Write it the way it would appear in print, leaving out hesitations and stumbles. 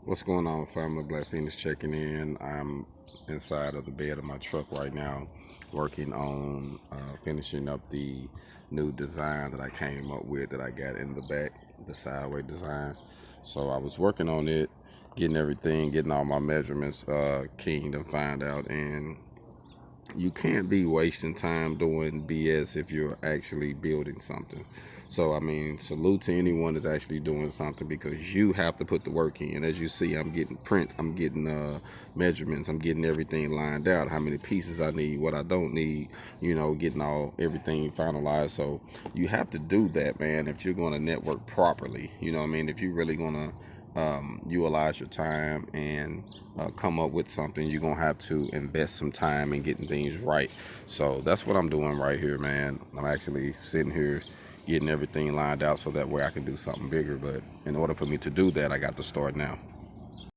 What's going on, family? Black Phoenix checking in. I'm inside of the bed of my truck right now, working on finishing up the new design that I came up with that I got in the back, the sideway design. So I was working on it, getting all my measurements keyed and find out, and you can't be wasting time doing BS if you're actually building something. So I mean, salute to anyone that's actually doing something, because you have to put the work in. As you see, I'm getting measurements, I'm getting everything lined out, how many pieces I need, what I don't need, getting everything finalized. So you have to do that, man, if you're going to network properly. You know what I mean? If you're really going to utilize your time and come up with something, you're gonna have to invest some time in getting things right. So that's what I'm doing right here, man. I'm actually sitting here getting everything lined out so that way I can do something bigger. But in order for me to do that, I got to start now.